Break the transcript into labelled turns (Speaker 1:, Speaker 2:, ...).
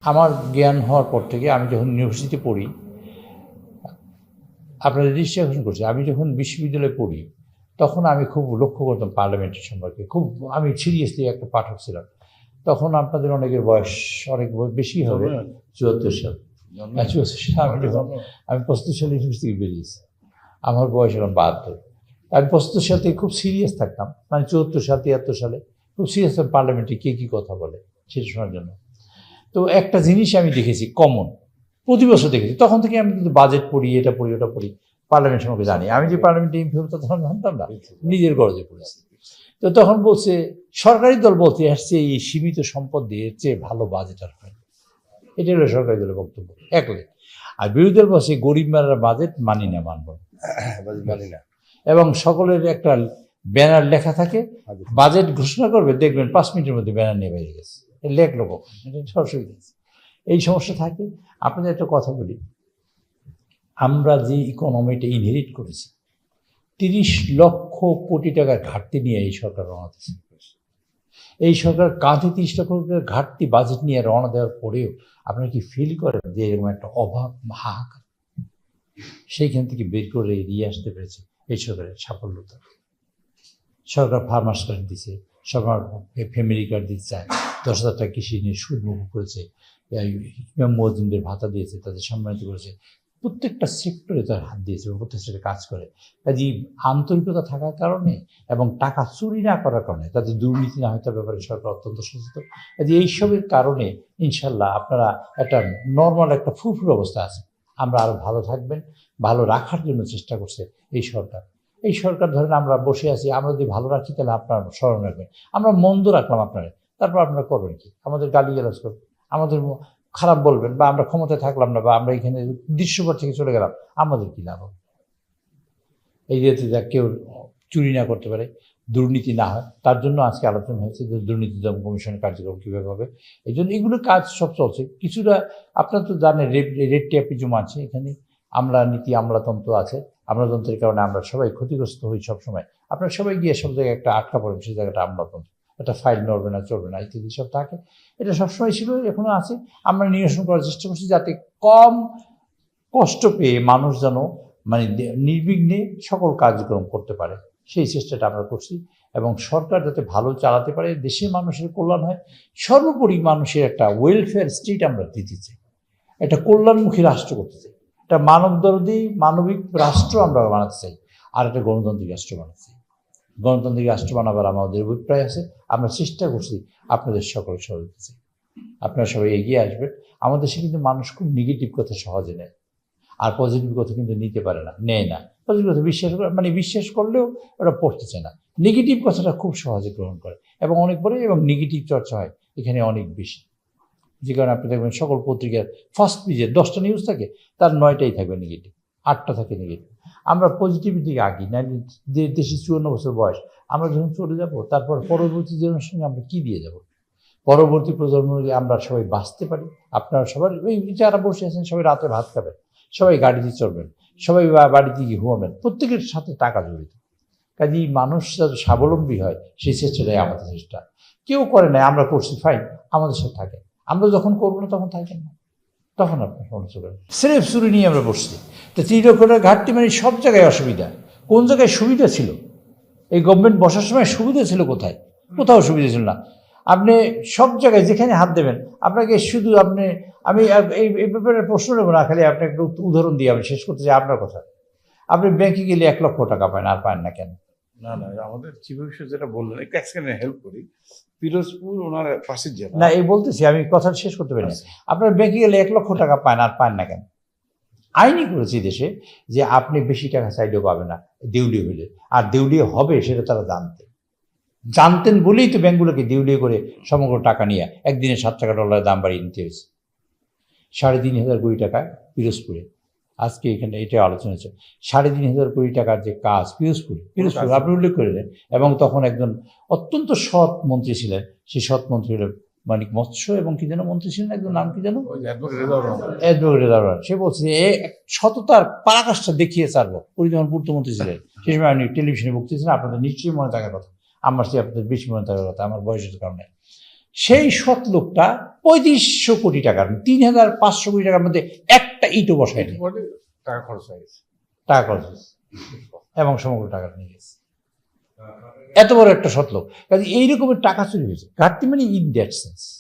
Speaker 1: আমার জ্ঞান হওয়ার পর থেকে আমি যখন ইউনিভার্সিটিতে পড়ি, আপনাদের দৃষ্টি আকর্ষণ করছি, আমি যখন বিশ্ববিদ্যালয়ে পড়ি তখন আমি খুব লক্ষ্য করতাম পার্লামেন্টের সম্পর্কে, খুব আমি সিরিয়াসলি একটা পাঠক ছিলাম। তখন আপনাদের অনেকের বয়স অনেক বেশি হবে, 74 সাল। 74 সালে আমি 75 সালে ইউনিভার্সিটি থেকে বেরিয়েছি, আমার বয়স এরকম 72। আমি 75 সাল থেকে খুব সিরিয়াস থাকতাম, মানে 74 সাল 73 সালে খুব সিরিয়াস পার্লামেন্টে কে কী কথা বলে সেটা শোনার জন্য। তো একটা জিনিস আমি দেখেছি কমন, প্রতি বছর দেখেছি। তখন থেকে আমি কিন্তু বাজেট পড়ি, এটা পড়ি, ওটা পড়ি, পার্লামেন্ট সম্পর্কে জানি। আমি যে পার্লামেন্টে এমপি হবো তখন জানতাম না, নিজের গরজে পড়েছি। তো তখন বলছে সরকারি দল বলতে আসছে এই সীমিত সম্পদ দিয়ে এর চেয়ে ভালো বাজেট আর হয়। এটা হলো সরকারি দলের বক্তব্য একলে। আর বিরোধী দল বলছে গরিব মারা বাজেট মানি না, মানব না। এবং সকলের একটা ব্যানার লেখা থাকে, বাজেট ঘোষণা করবে, দেখবেন 5 মিনিটের মধ্যে ব্যানার নিয়ে বেরিয়ে গেছে, লেখলো কখন, এটা অসুবিধা আছে। এই সমস্যা থাকে। আপনাদের একটা কথা বলি, আমরা যে ইকোনমিটা ইনহেরিট করেছি, 30 লক্ষ কোটি টাকার ঘাটতি নিয়ে এই সরকার রওনা দিয়েছে। এই সরকার কাঁধে 30 লক্ষ টাকার ঘাটতি বাজেট নিয়ে রওনা দেওয়ার পরেও আপনারা কি ফিল করেন যে এরকম একটা অভাব, হাহাকার সেইখান থেকে বের করে এড়িয়ে আসতে পেরেছে এই সরকারের সাফল্যতা। সরকার ফার্মার্স কার্ড দিচ্ছে, সরকার ফ্যামিলি কার্ড দিতে চায়, 10,000 টাকা কৃষি নিয়ে সুদ মুখ করেছে, ইমাম মুয়াজ্জিনদের ভাতা দিয়েছে, তাদের সম্মানিত করেছে, প্রত্যেকটা সেক্টরে তার হাত দিয়েছে এবং প্রত্যেক সেক্টরে কাজ করে। কাজে আন্তরিকতা থাকার কারণে এবং টাকা চুরি না করার কারণে, তাদের দুর্নীতি না হয় তার ব্যাপারে সরকার অত্যন্ত সচেতন। কাজে এইসবের কারণে ইনশাল্লাহ আপনারা একটা নর্মাল একটা ফুরফুর অবস্থা আছে। আমরা আরও ভালো থাকবেন, ভালো রাখার জন্য চেষ্টা করছে এই সরকার। এই সরকার ধরেন আমরা বসে আছি, আমরা যদি ভালো রাখি তাহলে আপনারা স্মরণ রাখবেন। আমরা মন্দ রাখলাম আপনারা, তারপর আপনারা করবেন কি? আমাদের গালিগালাজ করবেন, আমাদের খারাপ বলবেন, বা আমরা ক্ষমতায় থাকলাম না, বা আমরা এখানে দৃশ্যপট থেকে চলে গেলাম, আমাদের কি লাভ হবে? এই যে কেউ চুরি না করতে পারে, দুর্নীতি না হয়, তার জন্য আজকে আলোচনা হয়েছে যে দুর্নীতি দমন কমিশনের কার্যক্রম কীভাবে হবে। এই জন্য এগুলো কাজ সব চলছে। কিছুটা আপনারা তো জানেন রেড টেপিজম আছে এখানে, নীতি আমলাতন্ত্র আছে। আমলাতন্ত্রের কারণে আমরা সবাই ক্ষতিগ্রস্ত হই সবসময়। আপনারা সবাই গিয়ে সব জায়গায় একটা আটকা পড়েন, সেই জায়গাটা আমলাতন্ত্র, একটা ফাইল নড়বে না, চলবে না, ইত্যাদি সব থাকে। এটা সবসময় ছিল, এখনও আছে। আমরা নিরসন করার চেষ্টা করছি যাতে কম কষ্ট পেয়ে মানুষ যেন মানে নির্বিঘ্নে সকল কার্যক্রম করতে পারে, সেই চেষ্টাটা আমরা করছি। এবং সরকার যাতে ভালো চালাতে পারে, দেশের মানুষের কল্যাণ হয়, সর্বোপরি মানুষের একটা ওয়েলফেয়ার স্টেট আমরা দিতে চাই, একটা কল্যাণমুখী রাষ্ট্র করতে চাই, একটা মানবদরদী মানবিক রাষ্ট্র আমরা বানাতে চাই, আর একটা গণতান্ত্রিক রাষ্ট্র বানাতে চাই। গণতান্ত্রিক রাষ্ট্র বানাবার আমাদের অভিপ্রায় আছে। আমরা চেষ্টা করছি আপনাদের সকলের সহযোগিতা চাই। আপনারা সবাই এগিয়ে আসবেন। আমাদের দেশে কিন্তু মানুষ খুব নেগেটিভ কথা সহজে নেয়, আর পজিটিভ কথা কিন্তু নিতে পারে না, নেয় না। পজিটিভ কথা বিশ্বাস করলেও ওরা পড়তে চায় না, নেগেটিভ কথাটা খুব সহজে গ্রহণ করে এবং অনেক পরে, এবং নেগেটিভ চর্চা হয় এখানে অনেক বেশি। যে কারণে আপনি দেখবেন সকল পত্রিকার ফার্স্ট পেজে 10টা নিউজ থাকে, তার 9টাই থাকবে নেগেটিভ, 8টা থাকে নেগেটিভ। আমরা পজিটিভের দিকে আগি না, যে দেশে 54 বছর বয়স, আমরা যখন চলে যাব তারপর পরবর্তী জেনারেশনকে আমরা কী দিয়ে যাব? পরবর্তী প্রজন্মকে আমরা সবাই বাঁচতে পারি। আপনারা সবার ওই যারা বসে আছেন সবাই রাতে ভাত খাবেন, সবাই গাড়িতে চলবেন, সবাই বাড়িতে গিয়ে ঘুমাবেন, প্রত্যেকের সাথে টাকা জড়িত। কাজেই মানুষ যাতে স্বাবলম্বী হয় সেই চেষ্টাটাই আমাদের চেষ্টা। কেউ করে না, আমরা করছি, ফাইন, আমাদের সাথে থাকে। আমরা যখন করবো না তখন থাকেন না, তখন আপনার সমস্যা করেন। স্রেফ চুরি নিয়ে আমরা বসছি। তো 3 লক্ষ টাকার ঘাটতি মানে সব জায়গায় অসুবিধা। কোন জায়গায় সুবিধা ছিল? এই গভর্নমেন্ট বসার সময় সুবিধা ছিল কোথায়? কোথাও সুবিধা ছিল না। আপনি সব জায়গায় যেখানে হাত দেবেন, আপনাকে শুধু আমি এই ব্যাপারে প্রশ্ন নেব না, খালি আপনাকে একটা উদাহরণ দিয়ে আমি শেষ করতে চাই আপনার কথা। আপনি ব্যাংকে গেলে 1 লক্ষ টাকা পান, আর পান না কেন?
Speaker 2: না, আমাদের চিফ অফিসার যেটা বললেন একটু এক্সপ্লেনে হেল্প করি। পিরোজপুর ওনার পাশের জেলা।
Speaker 1: না, এই বলতেছি, আমি কথা শেষ করতে পারি না। আপনার ব্যাংকে গেলে 1 লক্ষ টাকা পান, আর পান না কেন? আইনই করেছি দেশে যে আপনি বেশি টাকা চাইলেও পাবে না দেউলিয়া হইলে, আর দেউলিয়া হবে সেটা তারা জানতেন বলেই তো ব্যাংকগুলোকে দেউলিয়া করে সমগ্র টাকা নিয়ে একদিনে $7 দাম বাড়িয়ে নিতে হয়েছে। 3,500 কোটি টাকা পিরোজপুরে, আজকে এখানে এটা আলোচনা হচ্ছে। 3,500 কোটি টাকার যে কাজ পিরোজপুর আপনি উল্লেখ করলেন, এবং তখন একজন অত্যন্ত সৎ মন্ত্রী ছিলেন, সেই সৎ মন্ত্রী হলেন মানিক মৎস্য, এবং কি যেন মন্ত্রী ছিলেন, একজন নাম কি যেন, অ্যাডভোকেট রেজাউর রহমান। সে বলছে যে সততার পরাকাষ্ঠা দেখিয়ে ছাড়বো। উনি যখন পূর্তমন্ত্রী ছিলেন সেই সময় আপনি টেলিভিশনে বক্তৃতা ছিলেন, আপনাদের নিশ্চয়ই মনে থাকার কথা, আমার সে আপনাদের বেশি মনে থাকার কথা, আমার বয়সের কারণে। সেই সৎ লোকটা 3500 কোটি টাকার 3500 কোটি টাকার মধ্যে একটা ইটও বসায়নি,
Speaker 2: পরে টাকা খরচ হয়ে গেছে।
Speaker 1: টাকা খরচ হয়েছে এবং সমগ্র টাকা নিয়ে গেছে। এত বড় একটা সৎ লোক, কাজে এই রকমের টাকা চুরি হয়েছে। ঘাটতি মানে ইন দ্যাট সেন্স।